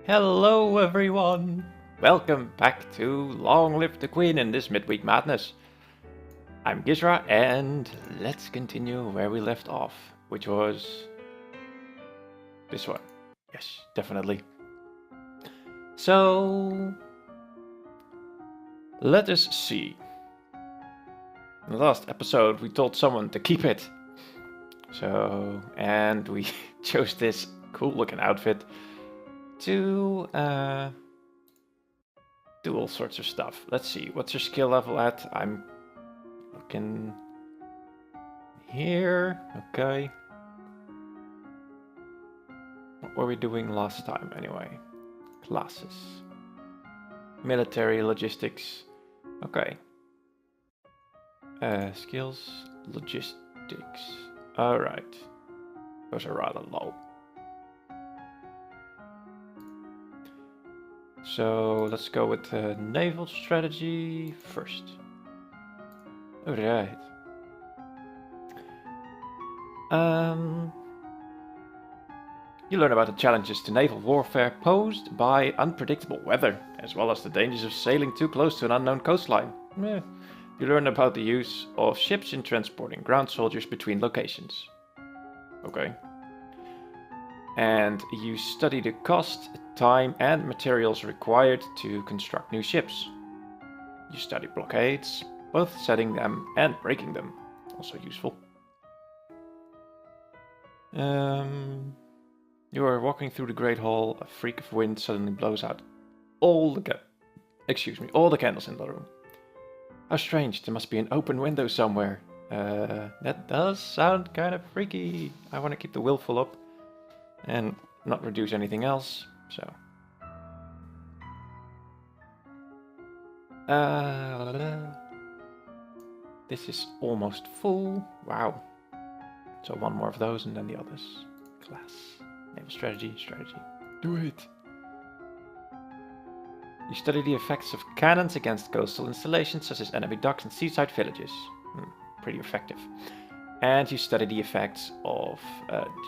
Hello everyone! Welcome back to Long Live the Queen in this Midweek Madness. I'm Gizra and let's continue where we left off, which was this one. Yes, definitely. So, let us see. In the last episode we told someone to keep it. And we chose this cool looking outfit to do all sorts of stuff. Let's see, what's your skill level at? I'm looking here. Okay. What were we doing last time anyway? Classes. Military, logistics. Okay. Skills, logistics. Alright. Those are rather low. So let's go with the naval strategy first. Alright. You learn about the challenges to naval warfare posed by unpredictable weather, as well as the dangers of sailing too close to an unknown coastline. You learn about the use of ships in transporting ground soldiers between locations. Okay. And you study the cost, time, and materials required to construct new ships. You study blockades, both setting them and breaking them. Also useful. You are walking through the Great Hall. A freak of wind suddenly blows out all the candles in the room. How strange! There must be an open window somewhere. That does sound kind of freaky. I want to keep the willful up and not reduce anything else. So. This is almost full. Wow. So one more of those and then the others. Class. Naval strategy. Do it. You study the effects of cannons against coastal installations such as enemy docks and seaside villages. Pretty effective. And you study the effects of...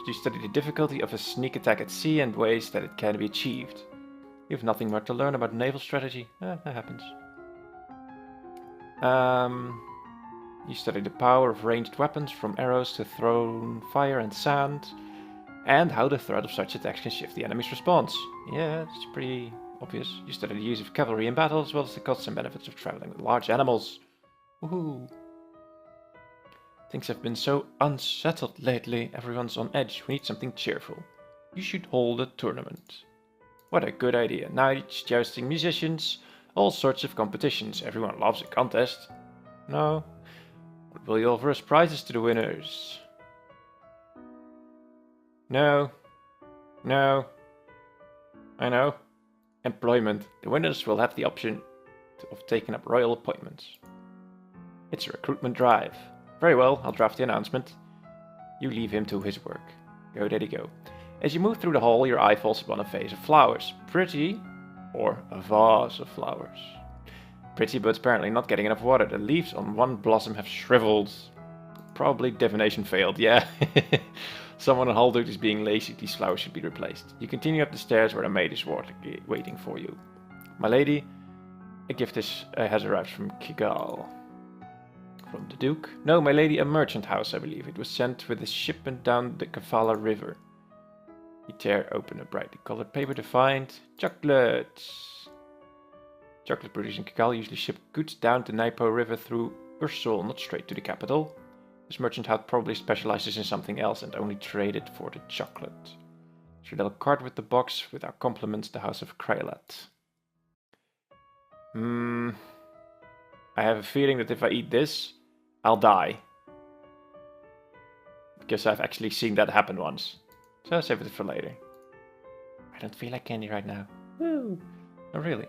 you study the difficulty of a sneak attack at sea and ways that it can be achieved. You have nothing more to learn about naval strategy. That happens. You study the power of ranged weapons, from arrows to thrown fire and sand, and how the threat of such attacks can shift the enemy's response. Yeah, it's pretty obvious. You study the use of cavalry in battle, as well as the costs and benefits of traveling with large animals. Woohoo! Things have been so unsettled lately, everyone's on edge. We need something cheerful. You should hold a tournament. What a good idea. Knights, jousting, musicians, all sorts of competitions. Everyone loves a contest. No. What will you offer as prizes to the winners? No. I know. Employment. The winners will have the option of taking up royal appointments. It's a recruitment drive. Very well, I'll draft the announcement. You leave him to his work. Go, daddy, go. As you move through the hall, your eye falls upon a vase of flowers. Pretty, or a vase of flowers. Pretty, but apparently not getting enough water. The leaves on one blossom have shriveled. Probably divination failed, yeah. Someone in Haldut is being lazy. These flowers should be replaced. You continue up the stairs where a maid is waiting for you. My lady, a gift has arrived from Kigal. From the Duke? No, my lady, a merchant house, I believe. It was sent with a shipment down the Kavala River. You tear open a brightly colored paper to find chocolates. Chocolate producers in Kigal usually ship goods down the Naipo River through Ursul, not straight to the capital. This merchant house probably specializes in something else and only traded for the chocolate. Shadel card with the box with our compliments, the House of Kraelat. I have a feeling that if I eat this, I'll die. Because I've actually seen that happen once. So I'll save it for later. I don't feel like candy right now. Woo! Not really.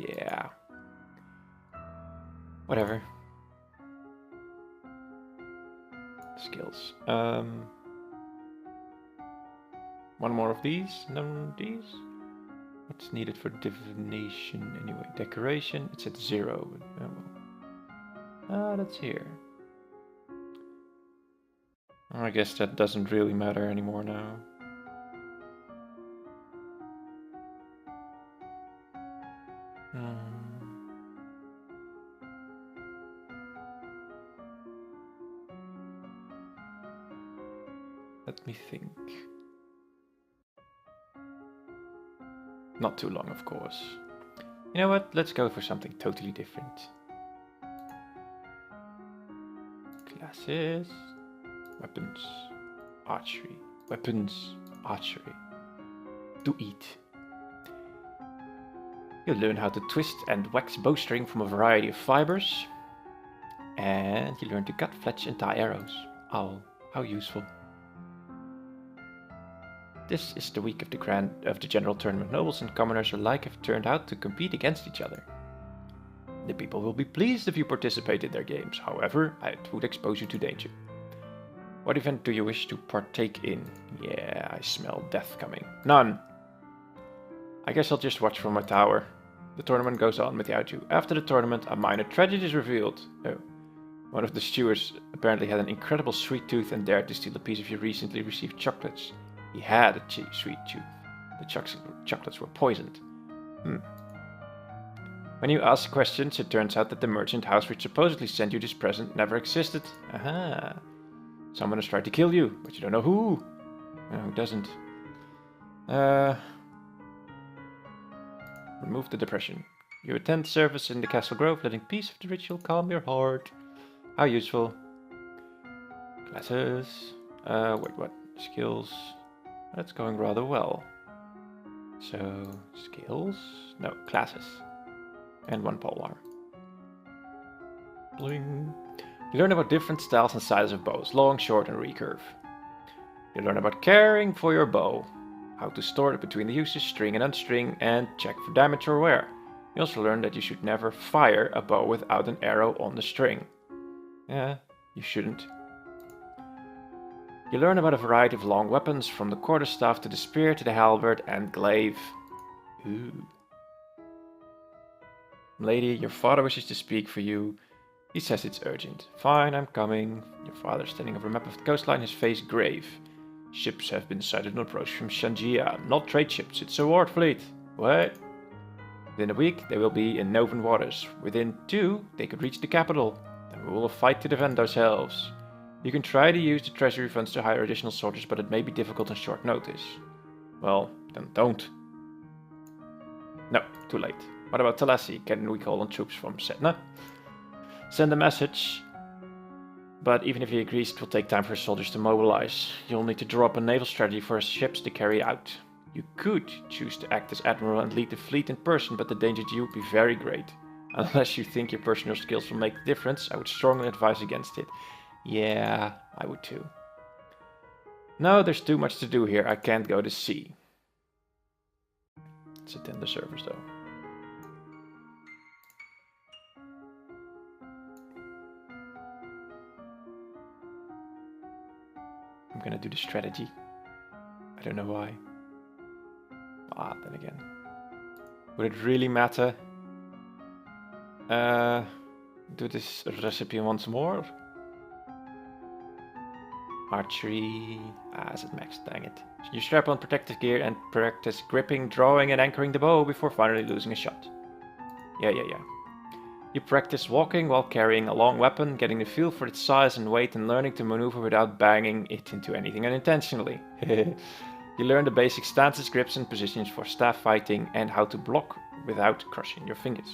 Yeah. Whatever. Skills. One more of these. None of these. What's needed for divination anyway? Decoration. It's at 0. That's here. I guess that doesn't really matter anymore now. Let me think. Not too long, of course. You know what? Let's go for something totally different. Classes. Weapons. Archery. Weapons. Archery. To eat. You'll learn how to twist and wax bowstring from a variety of fibers. And you learn to cut, fletch and tie arrows. Oh, how useful. This is the week of the general tournament. Nobles and commoners alike have turned out to compete against each other. The people will be pleased if you participate in their games. However, it would expose you to danger. What event do you wish to partake in? Yeah, I smell death coming. None. I guess I'll just watch from my tower. The tournament goes on without you. After the tournament, a minor tragedy is revealed. Oh. One of the stewards apparently had an incredible sweet tooth and dared to steal a piece of your recently received chocolates. He had a sweet tooth. The chocolates were poisoned. When you ask questions, it turns out that the merchant house which supposedly sent you this present never existed. Aha! Someone has tried to kill you, but you don't know who. No, who doesn't? Remove the depression. You attend service in the Castle Grove, letting peace of the ritual calm your heart. How useful. Classes. Wait, what? Skills. That's going rather well. So, skills? No, classes. And one polearm. Bling. You learn about different styles and sizes of bows, long, short, and recurve. You learn about caring for your bow, how to store it between the uses, string and unstring, and check for damage or wear. You also learn that you should never fire a bow without an arrow on the string. Yeah, you shouldn't. You learn about a variety of long weapons, from the quarterstaff to the spear to the halberd and glaive. Ooh. Lady, your father wishes to speak for you. He says it's urgent. Fine, I'm coming. Your father is standing over a map of the coastline, his face grave. Ships have been sighted on approach from Shanjia. Not trade ships, it's a war fleet. What? Within a week, they will be in Novan waters. Within 2, they could reach the capital. Then we will fight to defend ourselves. You can try to use the treasury funds to hire additional soldiers, but it may be difficult on short notice. Well, then don't. No, too late. What about Talassi? Can we call on troops from Setna? Send a message. But even if he agrees, it will take time for his soldiers to mobilize. You'll need to draw up a naval strategy for his ships to carry out. You could choose to act as admiral and lead the fleet in person, but the danger to you would be very great. Unless you think your personal skills will make a difference, I would strongly advise against it. Yeah, I would too. No, there's too much to do here. I can't go to sea. Let's attend the service though. I'm gonna do the strategy. I don't know why. Then again. Would it really matter? Do this recipe once more? Archery. Is it maxed? Dang it. You strap on protective gear and practice gripping, drawing and anchoring the bow before finally losing a shot. Yeah. You practice walking while carrying a long weapon, getting the feel for its size and weight and learning to maneuver without banging it into anything unintentionally. You learn the basic stances, grips and positions for staff fighting and how to block without crushing your fingers.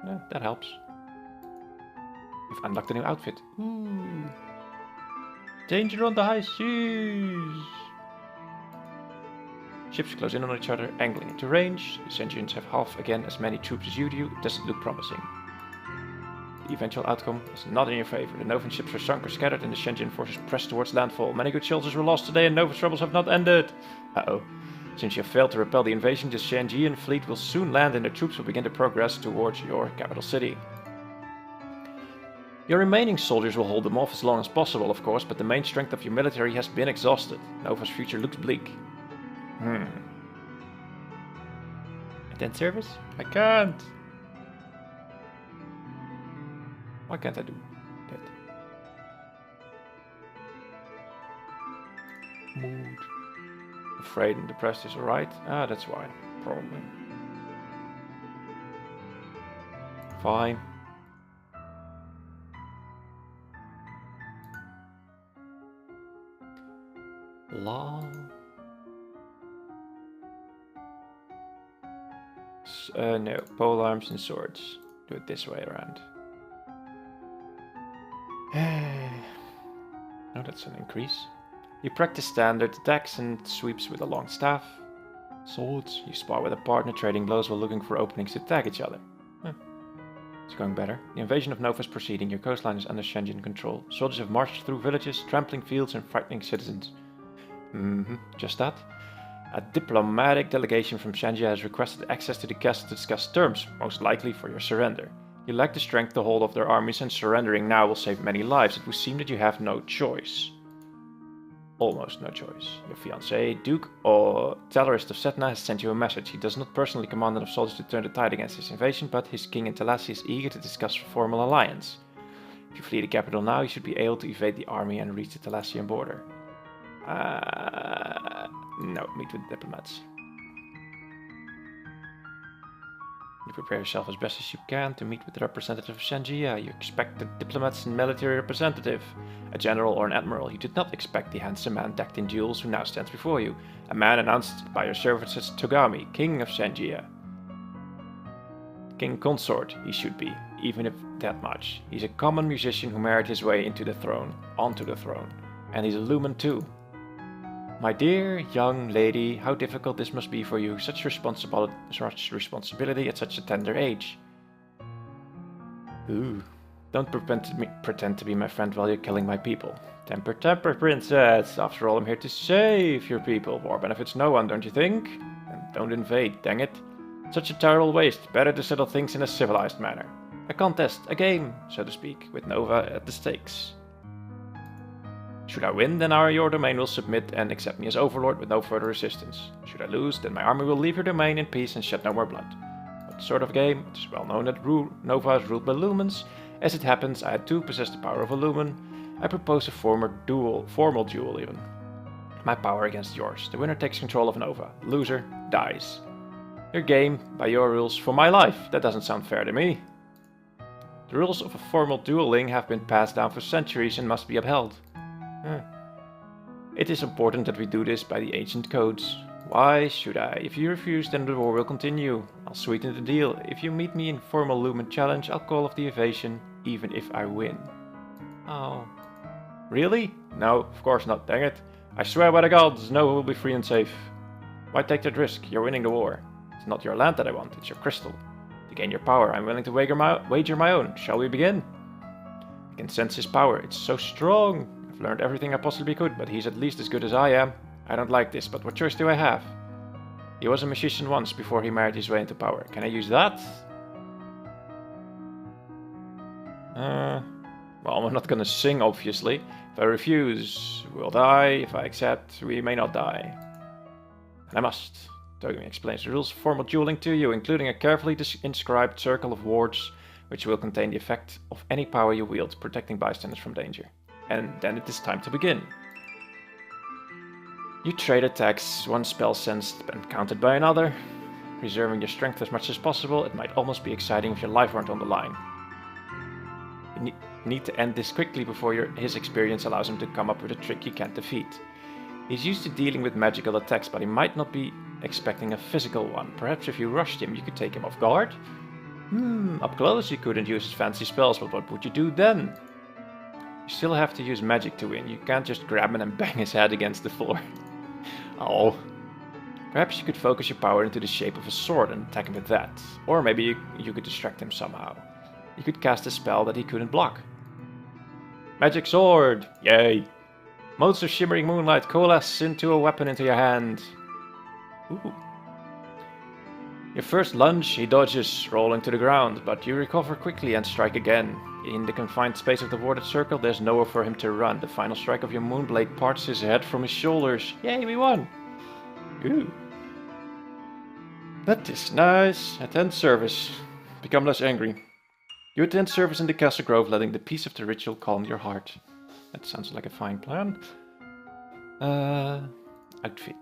Yeah, that helps. You've unlocked a new outfit. Ooh. Danger on the high seas! Ships close in on each other, angling into range. The Sentients have half again as many troops as you do. It doesn't look promising. The eventual outcome is not in your favor. The Novan ships were sunk or scattered and the Sentient forces pressed towards landfall. Many good soldiers were lost today and Nova's troubles have not ended. Uh-oh. Since you have failed to repel the invasion, the Shanjian fleet will soon land and their troops will begin to progress towards your capital city. Your remaining soldiers will hold them off as long as possible, of course, but the main strength of your military has been exhausted. Nova's future looks bleak. Attend service? I can't! Why can't I do that? mood. Afraid and depressed is alright. Ah, that's why. Probably. Fine. Lol. No. Pole arms and swords. Do it this way around. Oh, that's an increase. You practice standard attacks and sweeps with a long staff. Swords. You spar with a partner, trading blows while looking for openings to attack each other. It's going better. The invasion of Nova is proceeding. Your coastline is under Shenjian control. Soldiers have marched through villages, trampling fields and frightening citizens. Just that. A diplomatic delegation from Shenjia has requested access to the castle to discuss terms, most likely for your surrender. You lack the strength to hold off their armies, and surrendering now will save many lives. It would seem that you have no choice. Almost no choice. Your fiancé, Duke or Talarist of Setna, has sent you a message. He does not personally command enough soldiers to turn the tide against this invasion, but his king in Talassi is eager to discuss a formal alliance. If you flee the capital now, you should be able to evade the army and reach the Talassian border. No, meet with diplomats. You prepare yourself as best as you can to meet with the representative of Shenjia. You expect the diplomat's military representative, a general or an admiral. You did not expect the handsome man decked in jewels who now stands before you, a man announced by your servants as Togami, king of Shenjia. King consort, he should be, even if that much. He's a common musician who married his way onto the throne, and he's a lumen too. My dear young lady, how difficult this must be for you, such responsibility at such a tender age. Ooh, don't pretend to be my friend while you're killing my people. Temper, temper, princess. After all, I'm here to save your people. War benefits no one, don't you think? And don't invade, dang it. Such a terrible waste. Better to settle things in a civilized manner. A contest, a game, so to speak, with Nova at the stakes. Should I win, then your domain will submit and accept me as overlord with no further resistance. Should I lose, then my army will leave your domain in peace and shed no more blood. What sort of game? It is well known that Nova is ruled by lumens. As it happens, I too possess the power of a lumen. I propose a formal duel even. My power against yours. The winner takes control of Nova. The loser dies. Your game, by your rules, for my life. That doesn't sound fair to me. The rules of a formal dueling have been passed down for centuries and must be upheld. It is important that we do this by the ancient codes. Why should I? If you refuse, then the war will continue. I'll sweeten the deal. If you meet me in formal lumen challenge, I'll call off the evasion, even if I win. Oh. Really? No, of course not, dang it. I swear by the gods, Nova will be free and safe. Why take that risk? You're winning the war. It's not your land that I want, it's your crystal. To gain your power, I'm willing to wager my own. Shall we begin? I can sense his power. It's so strong. I've learned everything I possibly could, but he's at least as good as I am. I don't like this, but what choice do I have? He was a magician once before he married his way into power. Can I use that? Well, I'm not gonna sing, obviously. If I refuse, we'll die. If I accept, we may not die. And I must. Togami explains the rules of formal dueling to you, including a carefully inscribed circle of wards, which will contain the effect of any power you wield, protecting bystanders from danger. And then it is time to begin. You trade attacks, one spell sensed and countered by another. Preserving your strength as much as possible, it might almost be exciting if your life weren't on the line. You need to end this quickly before his experience allows him to come up with a trick you can't defeat. He's used to dealing with magical attacks, but he might not be expecting a physical one. Perhaps if you rushed him, you could take him off guard? Up close you couldn't use his fancy spells, but what would you do then? You still have to use magic to win. You can't just grab him and bang his head against the floor. Oh. Perhaps you could focus your power into the shape of a sword and attack him with that. Or maybe you could distract him somehow. You could cast a spell that he couldn't block. Magic sword! Yay! Motes of shimmering moonlight coalesce into a weapon into your hand. Ooh. Your first lunge, he dodges, rolling to the ground, but you recover quickly and strike again. In the confined space of the warded circle, there's nowhere for him to run. The final strike of your moonblade parts his head from his shoulders. Yay, we won! Ooh. That is nice. Attend service. Become less angry. You attend service in the castle grove, letting the peace of the ritual calm your heart. That sounds like a fine plan. Outfit.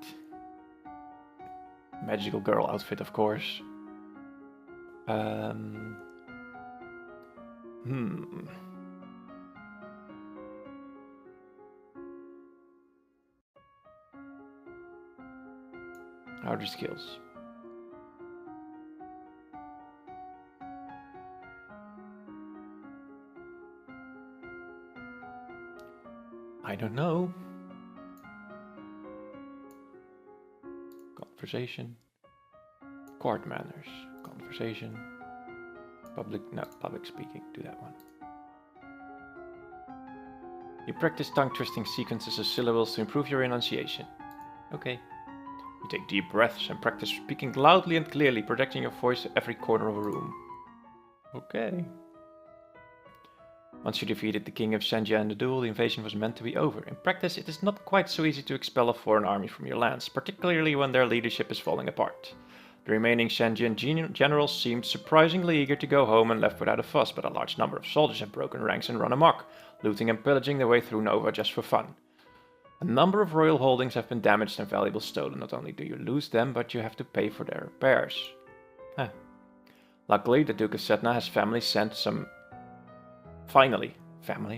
Magical girl outfit, of course. Outer skills. I don't know. Conversation. Court manners. Conversation. Public speaking. Do that one. You practice tongue twisting sequences of syllables to improve your enunciation. Okay. You take deep breaths and practice speaking loudly and clearly, projecting your voice to every corner of a room. Okay. Once you defeated the king of Senja in the duel, the invasion was meant to be over. In practice, it is not quite so easy to expel a foreign army from your lands, particularly when their leadership is falling apart. The remaining Senjian generals seemed surprisingly eager to go home and left without a fuss, but a large number of soldiers have broken ranks and run amok, looting and pillaging their way through Nova just for fun. A number of royal holdings have been damaged and valuables stolen. Not only do you lose them, but you have to pay for their repairs. Luckily, the Duke of Setna has Family?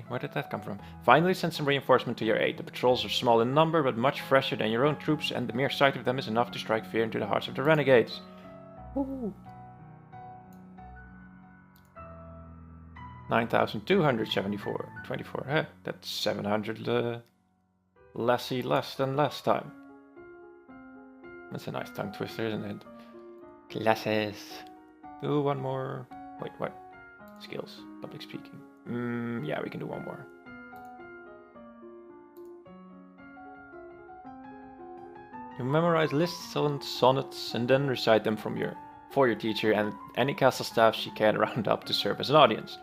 Where did that come from? Finally sent some reinforcement to your aid. The patrols are small in number, but much fresher than your own troops, and the mere sight of them is enough to strike fear into the hearts of the renegades. Woo. 9,274. 24. That's 700 less than last time. That's a nice tongue twister, isn't it? Classes. Do one more. Wait, what? Skills. Public speaking. Yeah, we can do one more. You memorize lists and sonnets and then recite them for your teacher and any castle staff she can round up to serve as an audience.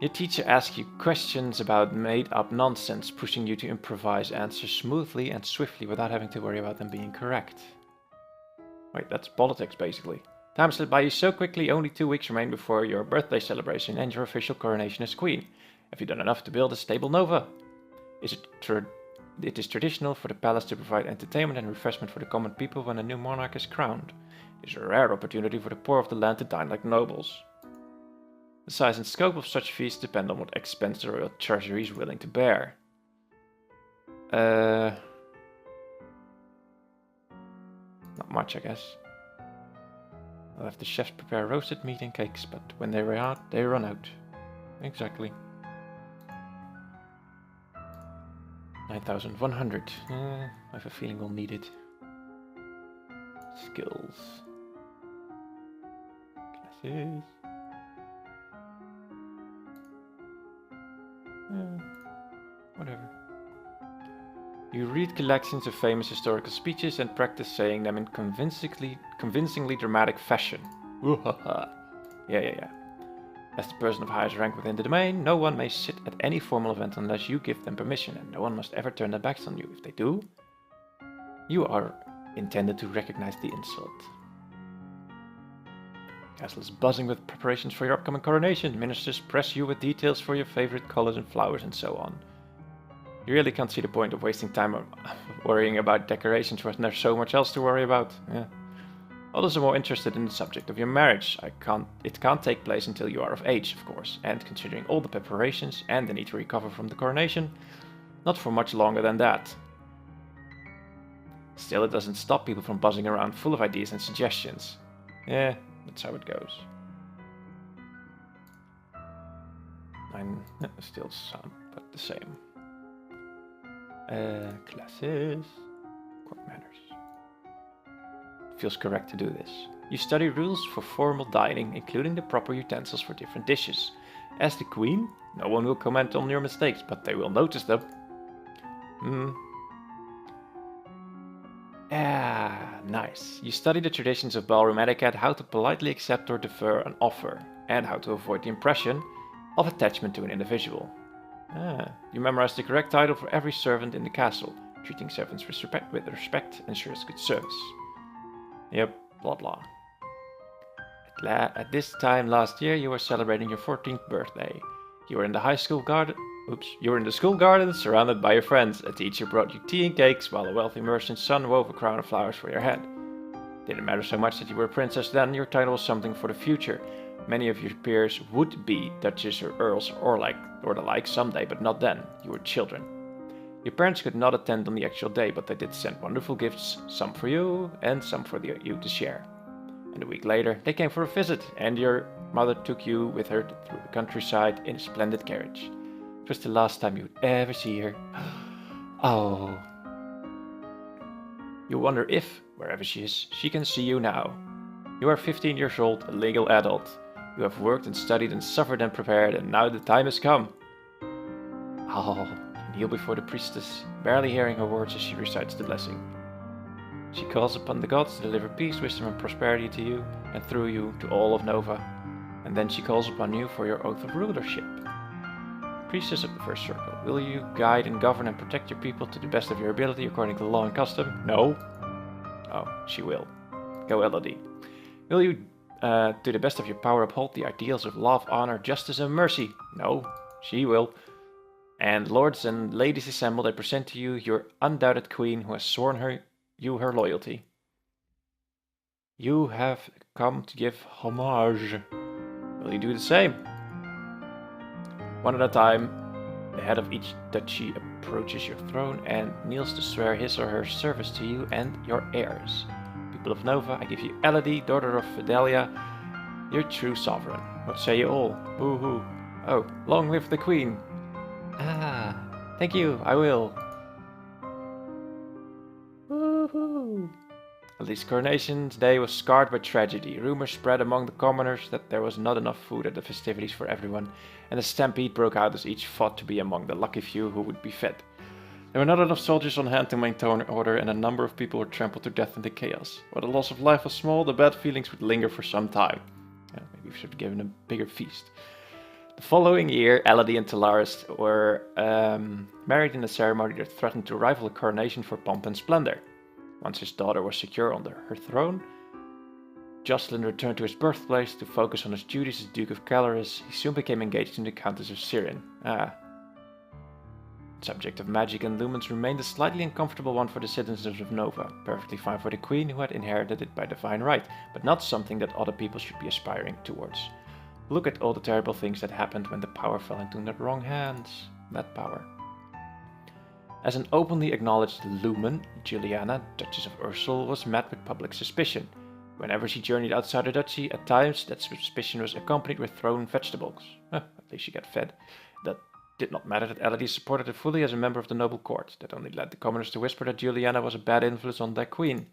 Your teacher asks you questions about made-up nonsense, pushing you to improvise answers smoothly and swiftly without having to worry about them being correct. Wait, that's politics, basically. Time slipped by you so quickly, only 2 weeks remain before your birthday celebration and your official coronation as queen. Have you done enough to build a stable Nova? It is traditional for the palace to provide entertainment and refreshment for the common people when a new monarch is crowned. It is a rare opportunity for the poor of the land to dine like nobles. The size and scope of such feasts depend on what expense the royal treasury is willing to bear. Not much, I guess. I'll have the chefs prepare roasted meat and cakes, but when they run out, they run out. Exactly. 9,100. I have a feeling we'll need it. Skills. Classes. Whatever. You read collections of famous historical speeches and practice saying them in convincingly dramatic fashion. Yeah. As the person of highest rank within the domain, no one may sit at any formal event unless you give them permission, and no one must ever turn their backs on you. If they do, you are intended to recognize the insult. Castle is buzzing with preparations for your upcoming coronation. Ministers press you with details for your favorite colors and flowers and so on. You really can't see the point of wasting time worrying about decorations when there's so much else to worry about. Yeah. Others are more interested in the subject of your marriage. It can't take place until you are of age, of course, and considering all the preparations and the need to recover from the coronation, not for much longer than that. Still, it doesn't stop people from buzzing around full of ideas and suggestions. Yeah, that's how it goes. Still sound but the same. Classes. Court manners. Feels correct to do this. You study rules for formal dining, including the proper utensils for different dishes. As the queen, no one will comment on your mistakes, but they will notice them. Nice. You study the traditions of ballroom etiquette, how to politely accept or defer an offer, and how to avoid the impression of attachment to an individual. You memorize the correct title for every servant in the castle. Treating servants with respect ensures good service. Yep, blah blah. At this time last year, you were celebrating your 14th birthday. You were in the high school garden. You were in the school garden, surrounded by your friends. A teacher brought you tea and cakes, while a wealthy merchant's son wove a crown of flowers for your head. Didn't matter so much that you were a princess then, your title was something for the future. Many of your peers would be duchesses or earls or the like someday, but not then. You were children. Your parents could not attend on the actual day, but they did send wonderful gifts, some for you and some for you to share. And a week later, they came for a visit, and your mother took you with her through the countryside in a splendid carriage. It was the last time you would ever see her. Oh. You wonder if, wherever she is, she can see you now. You are 15 years old, a legal adult. You have worked and studied and suffered and prepared, and now the time has come. Oh, you kneel before the priestess, barely hearing her words as she recites the blessing. She calls upon the gods to deliver peace, wisdom, and prosperity to you, and through you to all of Nova. And then she calls upon you for your oath of rulership. Priestess of the first circle, will you guide and govern and protect your people to the best of your ability according to law and custom? No. Oh, she will. Go, Elodie. Will you, to the best of your power, uphold the ideals of love, honor, justice, and mercy? No. She will. And lords and ladies assembled, I present to you your undoubted queen who has sworn you her loyalty. You have come to give homage. Will you do the same? One at a time, the head of each duchy approaches your throne and kneels to swear his or her service to you and your heirs. People of Nova, I give you Elodie, daughter of Fidelia, your true sovereign. What say you all? Woo-hoo. Oh, long live the queen. Ah, thank you, I will. Woohoo! Elodie's coronation day was scarred by tragedy. Rumors spread among the commoners that there was not enough food at the festivities for everyone, and a stampede broke out as each fought to be among the lucky few who would be fed. There were not enough soldiers on hand to maintain order, and a number of people were trampled to death in the chaos. While the loss of life was small, the bad feelings would linger for some time. Maybe we should have given a bigger feast. The following year, Elodie and Talaris were married in a ceremony that threatened to rival a coronation for pomp and splendor. Once his daughter was secure on her throne, Jocelyn returned to his birthplace to focus on his duties as Duke of Caloris. He soon became engaged in the Countess of Sirin. Subject of magic and lumens remained a slightly uncomfortable one for the citizens of Nova, perfectly fine for the queen who had inherited it by divine right, but not something that other people should be aspiring towards. Look at all the terrible things that happened when the power fell into the wrong hands. That power. As an openly acknowledged lumen, Juliana, Duchess of Ursul, was met with public suspicion. Whenever she journeyed outside the duchy, at times that suspicion was accompanied with thrown vegetables. At least she got fed. That did not matter that Elodie supported her fully as a member of the noble court. That only led the commoners to whisper that Juliana was a bad influence on their queen.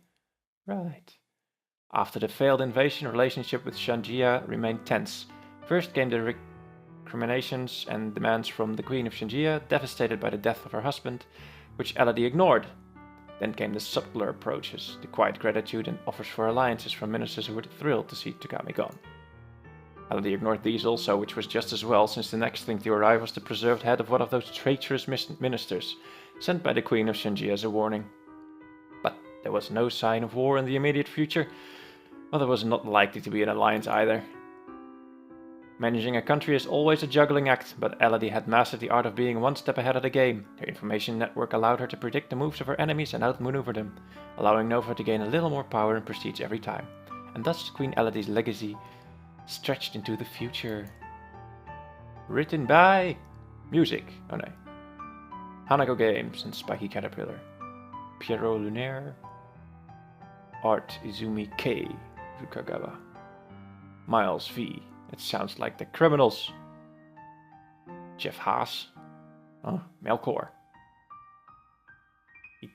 Right. After the failed invasion, relationship with Shangia remained tense. First came the recriminations and demands from the Queen of Shangia, devastated by the death of her husband, which Elodie ignored. Then came the subtler approaches, the quiet gratitude and offers for alliances from ministers who were thrilled to see Takami gone. Elodie ignored these also, which was just as well, since the next thing to arrive was the preserved head of one of those traitorous ministers, sent by the Queen of Shangia as a warning. But there was no sign of war in the immediate future. Well, there was not likely to be an alliance either. Managing a country is always a juggling act, but Elodie had mastered the art of being one step ahead of the game. Their information network allowed her to predict the moves of her enemies and outmaneuver them, allowing Nova to gain a little more power and prestige every time. And thus Queen Elodie's legacy stretched into the future. Written by... Music. Oh no. Hanako Games and Spiky Caterpillar. Piero Lunaire. Art Izumi K. Fukagawa. Miles V. It sounds like the Criminals. Jeff Haas. Oh, Melkor.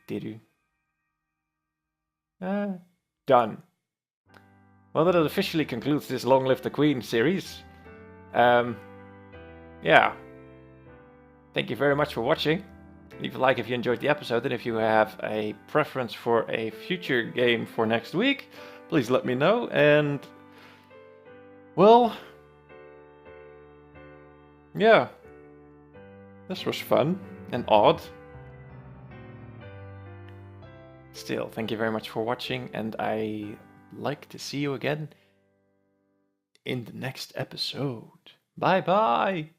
Iteru. Done. Well, that officially concludes this Long Live the Queen series. Yeah. Thank you very much for watching. Leave a like if you enjoyed the episode, and if you have a preference for a future game for next week, please let me know. And well, yeah, this was fun and odd. Still, thank you very much for watching, and I like to see you again in the next episode. Bye bye!